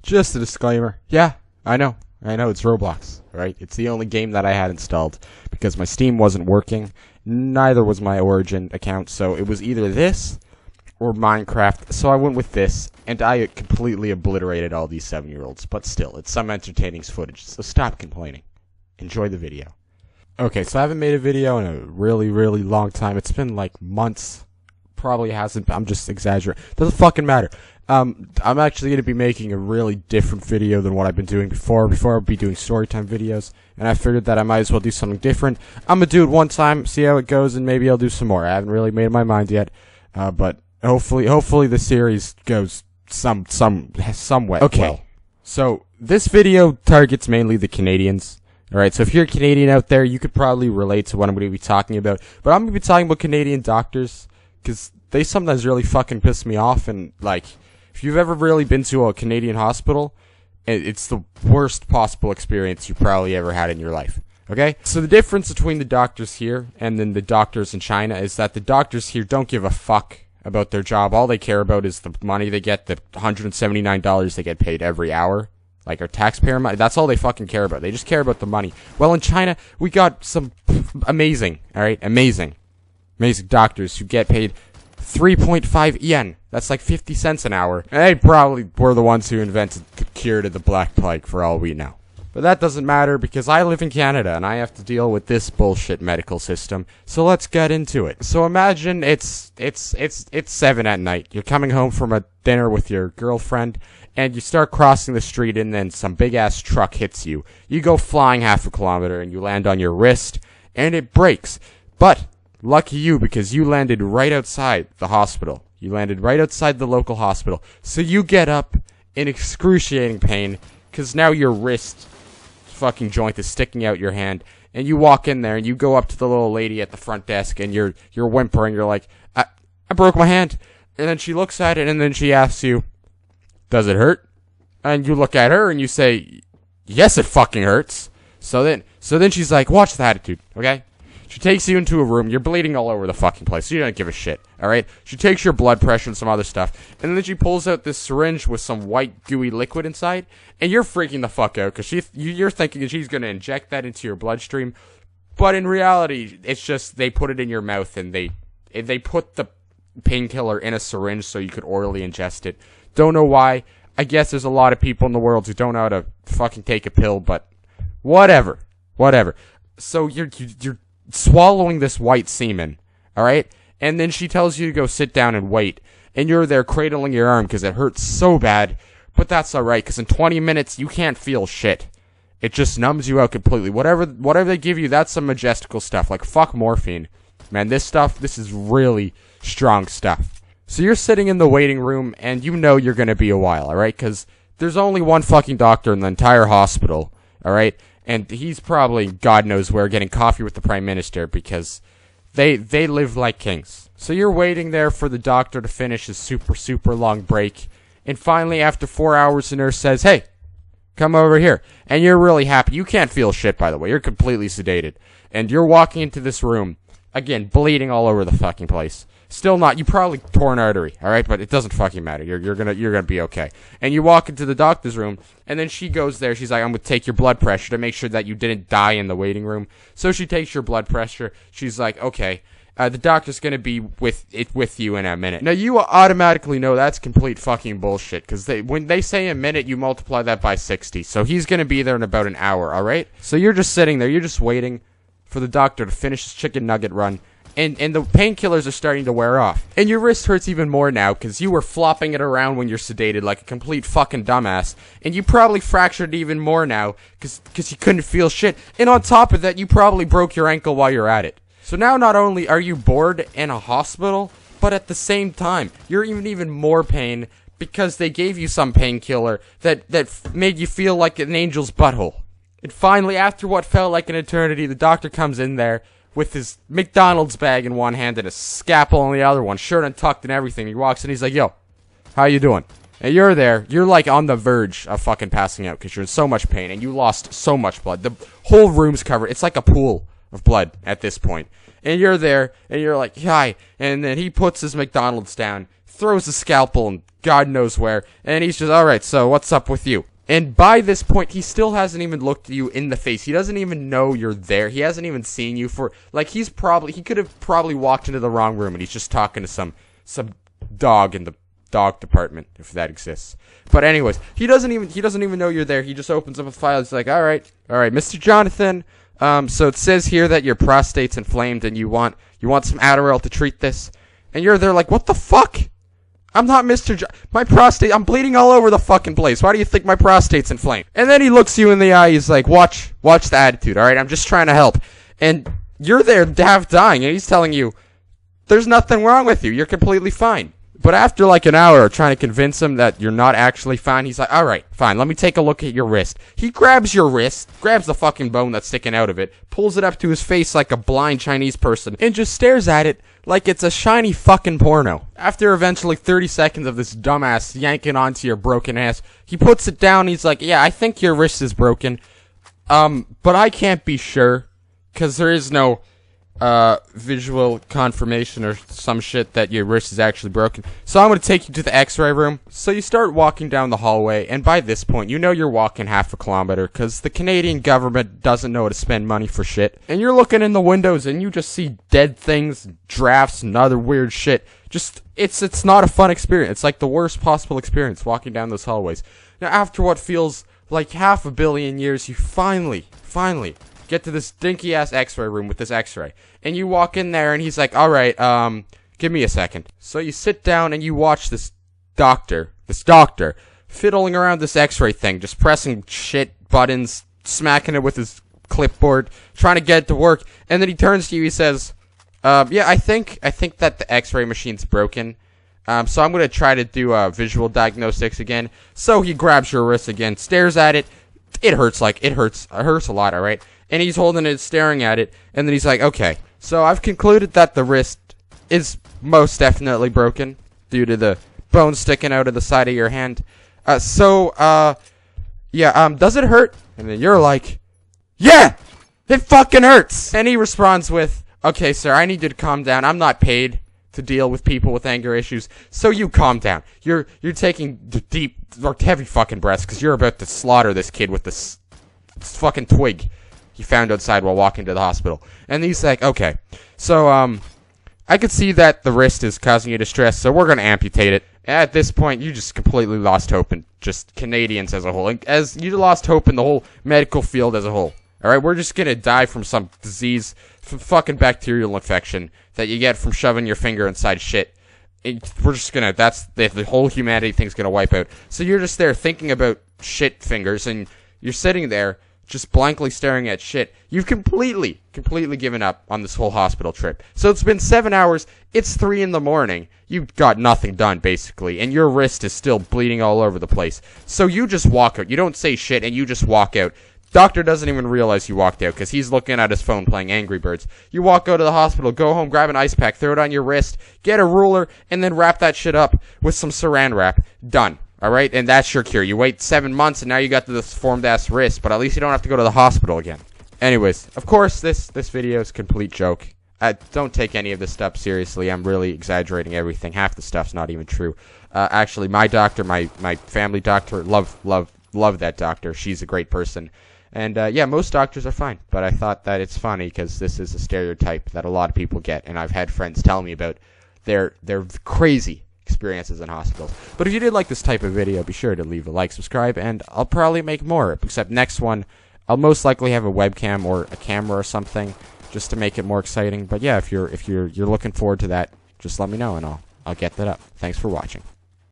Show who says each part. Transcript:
Speaker 1: Just a disclaimer. Yeah, I know, it's Roblox, right? It's the only game that I had installed because my Steam wasn't working. Neither was my Origin account, so it was either this or Minecraft. So I went with this, and I completely obliterated all these 7-year-olds. But still, it's some entertaining footage, so stop complaining. Enjoy the video. Okay, so I haven't made a video in a really, really long time. It's been like months. Probably hasn't. I'm just exaggerating. Doesn't fucking matter. I'm actually going to be making a really different video than what I've been doing before. Before I'd be doing storytime videos, and I figured that I might as well do something different. I'm going to do it one time, see how it goes, and maybe I'll do some more. I haven't really made my mind yet, but hopefully the series goes somewhat. Okay, well. So this video targets mainly the Canadians. Alright, so if you're a Canadian out there, you could probably relate to what I'm going to be talking about. But I'm going to be talking about Canadian doctors, because they sometimes really fucking piss me off, and like, if you've ever really been to a Canadian hospital, it's the worst possible experience you probably ever had in your life. Okay? So the difference between the doctors here and then the doctors in China is that the doctors here don't give a fuck about their job. All they care about is the money they get, the $179 they get paid every hour. Like our taxpayer money. That's all they fucking care about. They just care about the money. Well, in China, we got some amazing, alright? Amazing doctors who get paid 3.5 yen. That's like 50 cents an hour. And they probably were the ones who invented the cure to the Black Plague, for all we know. But that doesn't matter because I live in Canada and I have to deal with this bullshit medical system. So let's get into it. So imagine it's 7 at night. You're coming home from a dinner with your girlfriend and you start crossing the street and then some big ass truck hits you. You go flying half a kilometer and you land on your wrist and it breaks. But lucky you, because you landed right outside the hospital. You landed right outside the local hospital. So you get up in excruciating pain, because now your wrist fucking joint is sticking out your hand. And you walk in there, and you go up to the little lady at the front desk, and you're whimpering. You're like, I broke my hand. And then she looks at it, and then she asks you, does it hurt? And you look at her, and you say, yes, it fucking hurts. So then she's like, watch the attitude, okay? She takes you into a room. You're bleeding all over the fucking place. So you don't give a shit, alright? She takes your blood pressure and some other stuff. And then she pulls out this syringe with some white, gooey liquid inside. And you're freaking the fuck out because you're thinking that she's going to inject that into your bloodstream. But in reality, it's just they put it in your mouth and they put the painkiller in a syringe so you could orally ingest it. Don't know why. I guess there's a lot of people in the world who don't know how to fucking take a pill, but whatever. So you're swallowing this white semen, alright? And then she tells you to go sit down and wait. And you're there cradling your arm because it hurts so bad. But that's alright, because in 20 minutes, you can't feel shit. It just numbs you out completely. Whatever they give you, that's some majestical stuff. Like, fuck morphine. Man, this is really strong stuff. So you're sitting in the waiting room, and you know you're gonna be a while, alright? Because there's only one fucking doctor in the entire hospital, alright? And he's probably, God knows where, getting coffee with the Prime Minister because they live like kings. So you're waiting there for the doctor to finish his super long break. And finally, after 4 hours, the nurse says, hey, come over here. And you're really happy. You can't feel shit, by the way. You're completely sedated. And you're walking into this room, again, bleeding all over the fucking place. Still not, you probably tore an artery, alright? But it doesn't fucking matter. You're gonna be okay. And you walk into the doctor's room, and then she goes there, she's like, I'm gonna take your blood pressure to make sure that you didn't die in the waiting room. So she takes your blood pressure, she's like, okay, the doctor's gonna be with you in a minute. Now you automatically know that's complete fucking bullshit, because when they say a minute, you multiply that by 60. So he's gonna be there in about an hour, alright? So you're just sitting there, you're just waiting for the doctor to finish his chicken nugget run. And the painkillers are starting to wear off. And your wrist hurts even more now, because you were flopping it around when you're sedated like a complete fucking dumbass. And you probably fractured even more now, because you couldn't feel shit. And on top of that, you probably broke your ankle while you're at it. So now not only are you bored in a hospital, but at the same time, you're in even more pain, because they gave you some painkiller that made you feel like an angel's butthole. And finally, after what felt like an eternity, the doctor comes in there, with his McDonald's bag in one hand and a scalpel in the other one, shirt untucked and everything. He walks in, he's like, yo, how you doing? And you're there, you're like on the verge of fucking passing out because you're in so much pain and you lost so much blood. The whole room's covered. It's like a pool of blood at this point. And you're there, and you're like, hi. And then he puts his McDonald's down, throws a scalpel, and God knows where. And he's just, alright, so what's up with you? And by this point, he still hasn't even looked at you in the face. He doesn't even know you're there. He hasn't even seen you for, like, he could have probably walked into the wrong room, and he's just talking to some dog in the dog department, if that exists. But anyways, he doesn't even know you're there. He just opens up a file. He's like, all right, Mr. Jonathan. So it says here that your prostate's inflamed and you want some Adderall to treat this. And you're there like, what the fuck? I'm not Mr. My prostate, I'm bleeding all over the fucking place. Why do you think my prostate's inflamed? And then he looks you in the eye. He's like, watch the attitude, all right? I'm just trying to help. And you're there half dying, and he's telling you, there's nothing wrong with you. You're completely fine. But after like an hour of trying to convince him that you're not actually fine, he's like, alright, fine, let me take a look at your wrist. He grabs your wrist, grabs the fucking bone that's sticking out of it, pulls it up to his face like a blind Chinese person, and just stares at it like it's a shiny fucking porno. After eventually 30 seconds of this dumbass yanking onto your broken ass, he puts it down, he's like, yeah, I think your wrist is broken. But I can't be sure, because there is no visual confirmation or some shit that your wrist is actually broken. So I'm going to take you to the x-ray room. So you start walking down the hallway, and by this point, you know you're walking half a kilometer, because the Canadian government doesn't know how to spend money for shit. And you're looking in the windows, and you just see dead things, drafts, and other weird shit. Just, it's not a fun experience. It's like the worst possible experience, walking down those hallways. Now, after what feels like 500 million years, you finally get to this dinky-ass x-ray room with this x-ray. And you walk in there, and he's like, alright, give me a second. So you sit down, and you watch this doctor, fiddling around this x-ray thing, just pressing shit buttons, smacking it with his clipboard, trying to get it to work. And then he turns to you, he says, yeah, I think that the x-ray machine's broken. So I'm going to try to do visual diagnostics again. So he grabs your wrist again, stares at it. It hurts a lot, alright? And he's holding it, staring at it, and then he's like, okay, so I've concluded that the wrist is most definitely broken due to the bone sticking out of the side of your hand. Yeah, does it hurt? And then you're like, yeah, it fucking hurts! And he responds with, okay, sir, I need you to calm down. I'm not paid to deal with people with anger issues, so you calm down. You're taking deep or heavy fucking breaths, because you're about to slaughter this kid with this fucking twig he found outside while walking to the hospital. And he's like, okay, so, I could see that the wrist is causing you distress, so we're gonna amputate it. At this point, you just completely lost hope in just Canadians as a whole. As you lost hope in the whole medical field as a whole. Alright, we're just gonna die from some disease, from fucking bacterial infection that you get from shoving your finger inside shit. We're just gonna, that's, the whole humanity thing's gonna wipe out. So you're just there thinking about shit fingers, and you're sitting there, just blankly staring at shit. You've completely given up on this whole hospital trip. So it's been 7 hours, it's 3 in the morning, you've got nothing done, basically, and your wrist is still bleeding all over the place. So you just walk out, you don't say shit, and you just walk out. Doctor doesn't even realize you walked out, because he's looking at his phone playing Angry Birds. You walk out of the hospital, go home, grab an ice pack, throw it on your wrist, get a ruler, and then wrap that shit up with some saran wrap. Done. Alright? And that's your cure. You wait 7 months, and now you got this deformed-ass wrist, but at least you don't have to go to the hospital again. Anyways, of course, this video is a complete joke. Don't take any of this stuff seriously. I'm really exaggerating everything. Half the stuff's not even true. Actually, my doctor, my family doctor, love that doctor. She's a great person. And, yeah, most doctors are fine, but I thought that it's funny because this is a stereotype that a lot of people get, and I've had friends tell me about their crazy experiences in hospitals. But if you did like this type of video, be sure to leave a like, subscribe, and I'll probably make more, except next one, I'll most likely have a webcam or a camera or something, just to make it more exciting. But yeah, if you're looking forward to that, just let me know, and I'll get that up. Thanks for watching.